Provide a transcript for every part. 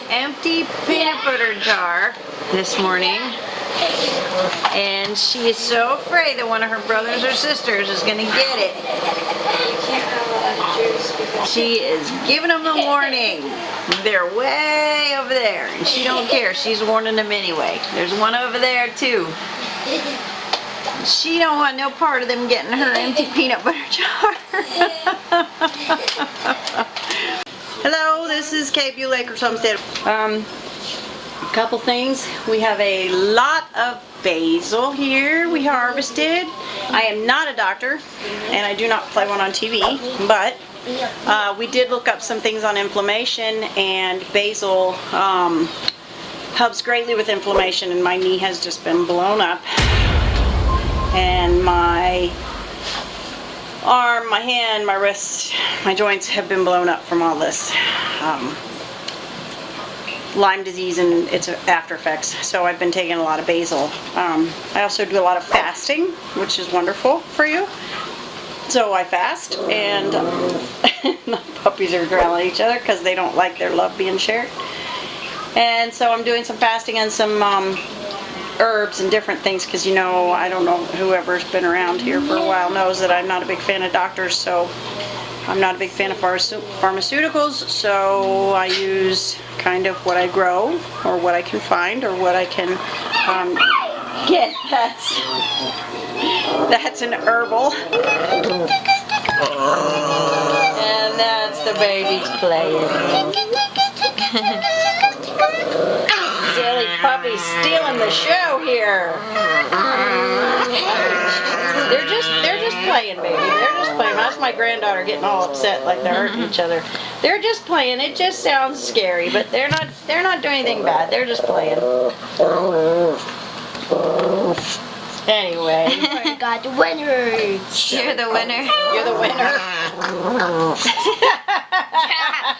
empty peanut butter jar this morning. And she is so afraid that one of her brothers or sisters is going to get it. She is giving them a warning. They're way over there, and she don't care. She's warning them anyway. There's one over there too. She don't want no part of them getting her empty peanut butter jar. Hello, this is Cape Lakers Homestead. A couple things. We have a lot of basil here we harvested. I am not a doctor, and I do not play one on TV, but we did look up some things on inflammation, and basil helps greatly with inflammation, and my knee has just been blown up. And my arm, my hand, my wrist, my joints have been blown up from all this Lyme disease and its after effects. So I've been taking a lot of basil. I also do a lot of fasting, which is wonderful for you. So I fast, and the puppies are growling at each other because they don't like their love being shared. And so I'm doing some fasting and some herbs and different things, because you know, I don't know, whoever's been around here for a while knows that I'm not a big fan of doctors, so I'm not a big fan of pharmaceuticals, so I use kind of what I grow, or what I can find, or what I can get. That's an herbal. And that's the babies playing. Silly puppy's stealing the show here. They're just playing, baby. They're just playing. That's my granddaughter getting all upset like they're hurting each other. They're just playing. It just sounds scary, but they're not doing anything bad. They're just playing. Anyway. I got the winner. You're the winner. You're the winner.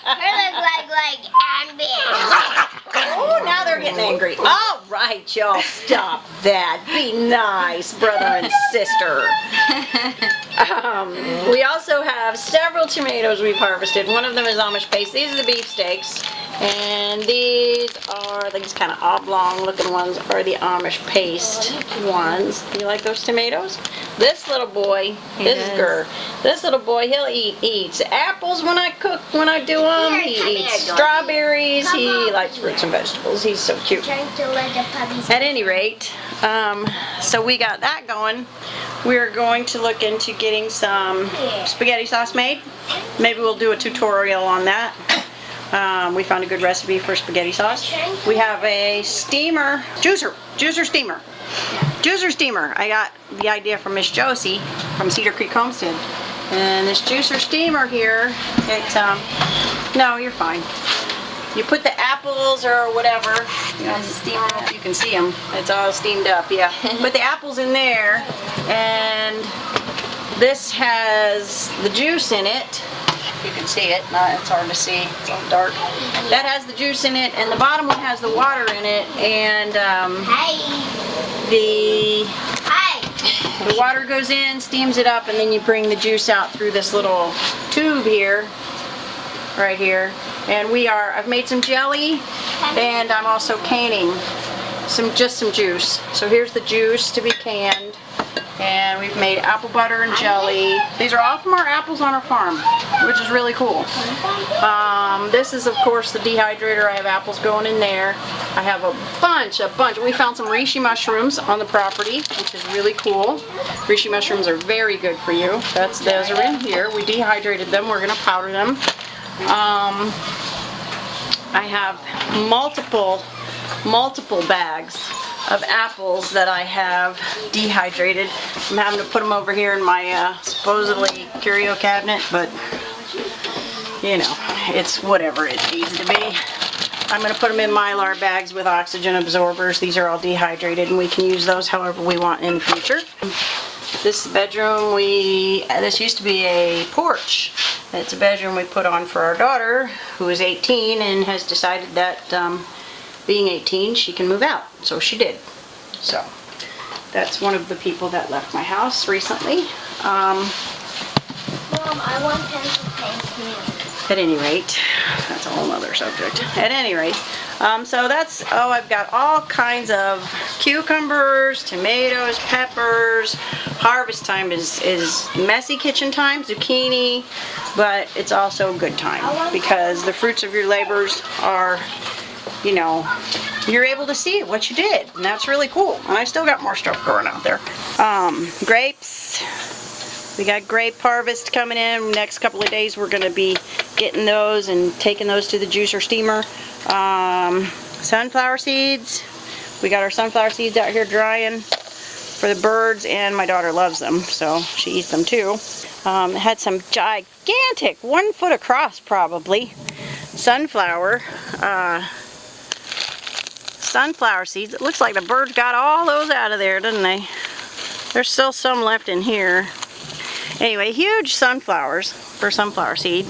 I look like ambient. Oh, now they're getting angry. All right, y'all, stop that. Be nice, brother and sister. We also have several tomatoes we've harvested. One of them is Amish paste. These are the beefsteaks. And these are, these kind of oblong looking ones are the Amish paste ones. You like those tomatoes? This little boy, this little boy, he'll eats apples when I cook, when I do them. He eats strawberries. He likes fruits and vegetables. He's so cute. At any rate, so we got that going. We're going to look into getting some spaghetti sauce made. Maybe we'll do a tutorial on that. We found a good recipe for spaghetti sauce. We have a steamer, juicer steamer. Juicer steamer. I got the idea from Miss Josie from Cedar Creek Homestead. And this juicer steamer here, no, you're fine. You put the apples or whatever, you know, the steamer, if you can see them, it's all steamed up, yeah. Put the apples in there, and this has the juice in it. You can see it. No, it's hard to see. It's all dark. That has the juice in it, and the bottom one has the water in it, and the water goes in, steams it up, and then you bring the juice out through this little tube here, right here. And I've made some jelly, and I'm also canning just some juice. So here's the juice to be canned. And we've made apple butter and jelly. These are all from our apples on our farm, which is really cool. This is, of course, the dehydrator. I have apples going in there. I have a bunch. We found some reishi mushrooms on the property, which is really cool. Reishi mushrooms are very good for you. Those are in here. We dehydrated them. We're going to powder them. I have multiple bags of apples that I have dehydrated. I'm having to put them over here in my supposedly curio cabinet, but you know, it's whatever it needs to be. I'm going to put them in Mylar bags with oxygen absorbers. These are all dehydrated, and we can use those however we want in the future. This bedroom, this used to be a porch. It's a bedroom we put on for our daughter, who is 18 and has decided that being 18, she can move out. So she did. So that's one of the people that left my house recently. Mom, I want pencil paint too. At any rate, that's a whole other subject. At any rate, So that's, oh, I've got all kinds of cucumbers, tomatoes, peppers. Harvest time is messy kitchen time, zucchini, but it's also a good time because the fruits of your labors are, you know, you're able to see what you did, and that's really cool. And I still got more stuff growing out there. Grapes. We got grape harvest coming in. Next couple of days we're going to be getting those and taking those to the juicer steamer. Sunflower seeds. We got our sunflower seeds out here drying for the birds, and my daughter loves them, so she eats them too. Had some gigantic, 1 foot across probably, sunflower seeds. It looks like the birds got all those out of there, didn't they? There's still some left in here. Anyway, huge sunflowers for sunflower seed.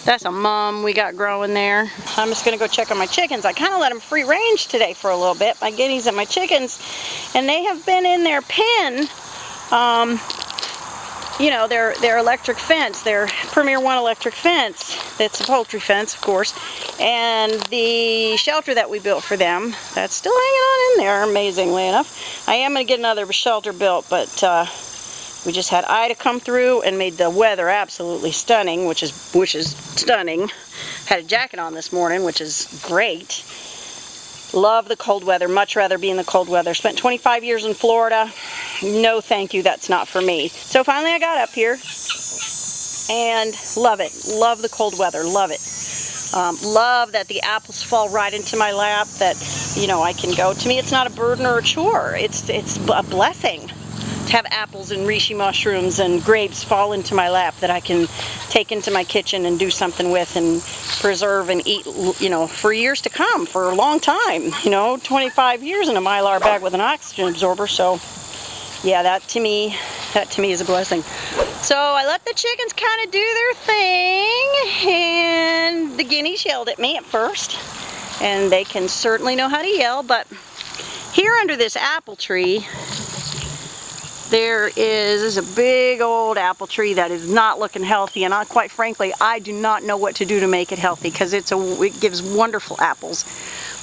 That's a mum we got growing there. I'm just gonna go check on my chickens. I kind of let them free range today for a little bit, my guineas and my chickens, and they have been in their pen. You know, their electric fence, their Premier One electric fence. That's a poultry fence, of course, and the shelter that we built for them. That's still hanging on in there, amazingly enough. I am gonna get another shelter built, but we just had Ida come through and made the weather absolutely stunning, which is stunning. Had a jacket on this morning, which is great. Love the cold weather, much rather be in the cold weather. Spent 25 years in Florida. No thank you, that's not for me. So finally I got up here and love it. Love the cold weather, love it. Love that the apples fall right into my lap, that, you know, I can go. To me, it's not a burden or a chore. It's a blessing to have apples and reishi mushrooms and grapes fall into my lap that I can take into my kitchen and do something with and preserve and eat, you know, for years to come, for a long time. You know, 25 years in a Mylar bag with an oxygen absorber. So yeah, that to me is a blessing. So I let the chickens kind of do their thing, and the guineas yelled at me at first, and they can certainly know how to yell. But here under this apple tree, there is a big old apple tree that is not looking healthy, and quite frankly, I do not know what to do to make it healthy, because it gives wonderful apples.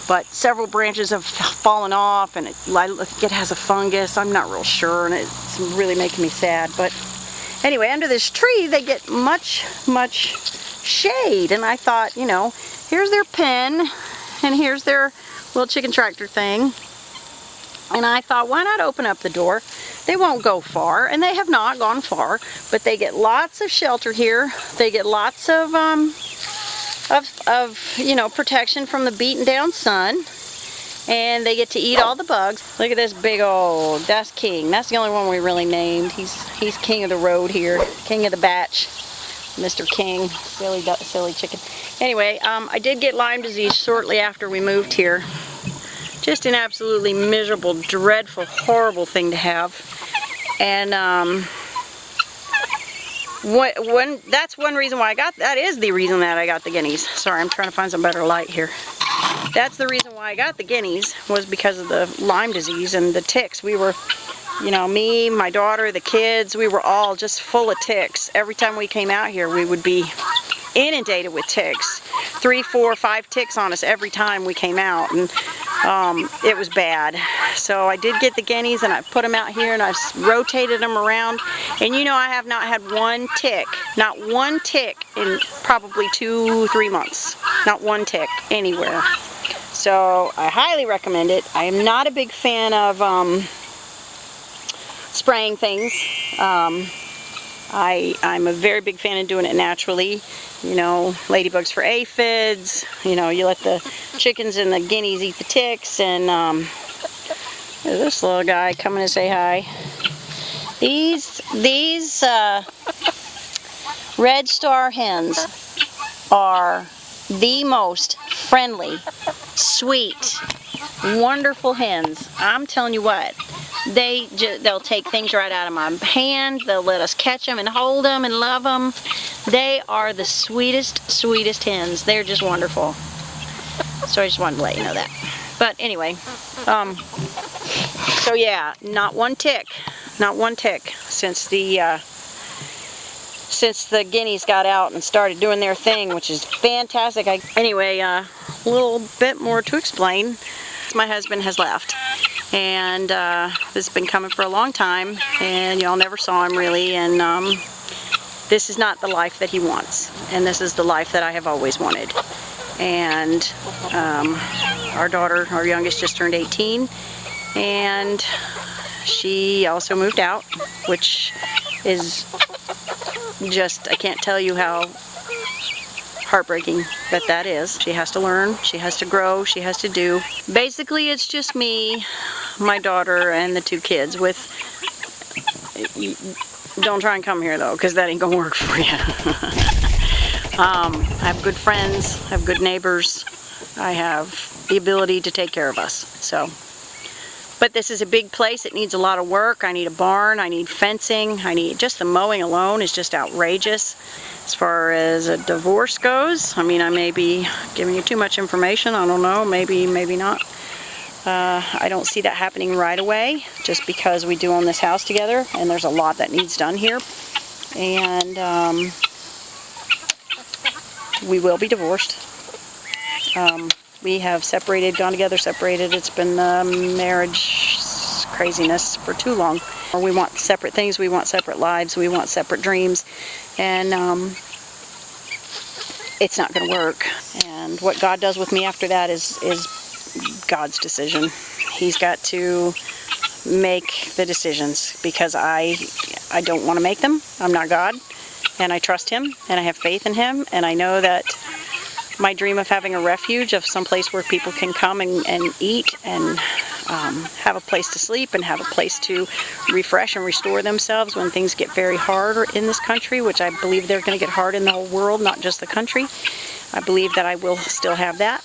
But several branches have fallen off, and I think it has a fungus. I'm not real sure, and it's really making me sad. But anyway, under this tree, they get much shade, and I thought, you know, here's their pen, and here's their little chicken tractor thing. And I thought, why not open up the door? They won't go far, and they have not gone far, but they get lots of shelter here. They get lots of you know, protection from the beaten down sun, and they get to eat all the bugs. Look at this big old, that's King. That's the only one we really named. He's king of the road here, king of the batch, Mr. King, silly chicken. Anyway, I did get Lyme disease shortly after we moved here. Just an absolutely miserable, dreadful, horrible thing to have. And that's one reason why that is the reason that I got the guineas. Sorry, I'm trying to find some better light here. That's the reason why I got the guineas, was because of the Lyme disease and the ticks. We were, you know, me, my daughter, the kids, we were all just full of ticks. Every time we came out here, we would be inundated with ticks. 3, 4, 5 ticks on us every time we came out, and it was bad. So I did get the guineas, and I put them out here, and I've rotated them around, and you know, I have not had not one tick in probably 2-3 months. Not one tick anywhere. So I highly recommend it. I am not a big fan of spraying things. I'm a very big fan of doing it naturally. You know, ladybugs for aphids. You know, you let the chickens and the guineas eat the ticks. And there's this little guy coming to say hi. These red Star Hens are the most friendly, sweet, wonderful hens. I'm telling you what. They'll take things right out of my hand. They'll let us catch them and hold them and love them. They are the sweetest, sweetest hens. They're just wonderful. So I just wanted to let you know that. But anyway, so yeah, not one tick since the guineas got out and started doing their thing, which is fantastic. Anyway, little bit more to explain. My husband has left, and this has been coming for a long time, and y'all never saw him really, and this is not the life that he wants, and this is the life that I have always wanted. And our daughter, our youngest, just turned 18, and she also moved out, which is just, I can't tell you how heartbreaking that that is. She has to learn, she has to grow, she has to do. Basically, it's just me, my daughter, and the 2 kids with, don't try and come here though, because that ain't gonna work for you. I have good friends, I have good neighbors, I have the ability to take care of us, so. But this is a big place, it needs a lot of work. I need a barn, I need fencing, I need, just the mowing alone is just outrageous. As far as a divorce goes, I mean, I may be giving you too much information, I don't know, maybe not. I don't see that happening right away, just because we do own this house together, and there's a lot that needs done here. And we will be divorced. We have separated, gone together, separated. It's been marriage craziness for too long. We want separate things, we want separate lives, we want separate dreams, and it's not going to work. And what God does with me after that is God's decision. He's got to make the decisions, because I don't want to make them. I'm not God, and I trust Him, and I have faith in Him, and I know that my dream of having a refuge, of some place where people can come and eat, and have a place to sleep, and have a place to refresh and restore themselves when things get very hard in this country, which I believe they're going to get hard in the whole world, not just the country. I believe that I will still have that.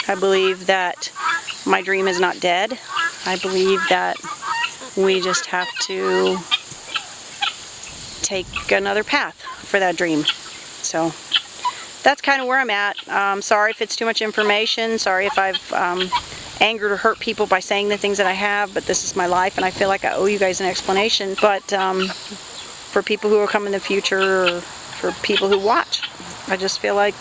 I believe that my dream is not dead. I believe that we just have to take another path for that dream. So that's kind of where I'm at. Sorry if it's too much information. Sorry if I've angered or hurt people by saying the things that I have, but this is my life, and I feel like I owe you guys an explanation. But for people who will come in the future, or for people who watch, I just feel like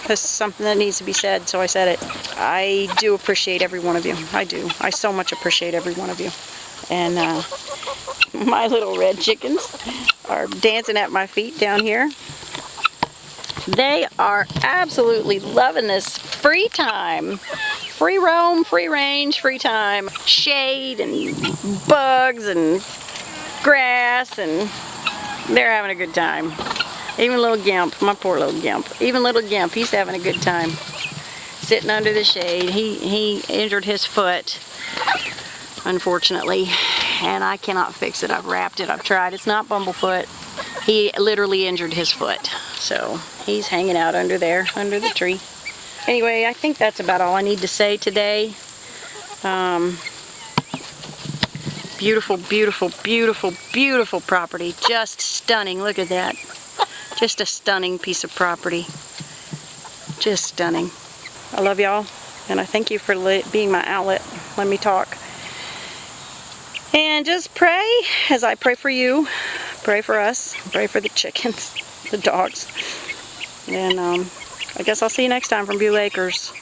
this is something that needs to be said, so I said it. I do appreciate every one of you. I do. I so much appreciate every one of you. And my little red chickens are dancing at my feet down here. They are absolutely loving this free time. Free roam, free range, free time. Shade and bugs and grass, and they're having a good time. Even little Gimp, my poor little Gimp. Even little Gimp, he's having a good time. Sitting under the shade. He injured his foot, unfortunately, and I cannot fix it. I've wrapped it, I've tried. It's not bumblefoot. He literally injured his foot. So he's hanging out under there, under the tree. Anyway, I think that's about all I need to say today. Beautiful, beautiful, beautiful, beautiful property. Just stunning. Look at that. Just a stunning piece of property. Just stunning. I love y'all, and I thank you for being my outlet. Let me talk. And just pray as I pray for you. Pray for us. Pray for the chickens, the dogs. And I guess I'll see you next time from Buell Acres.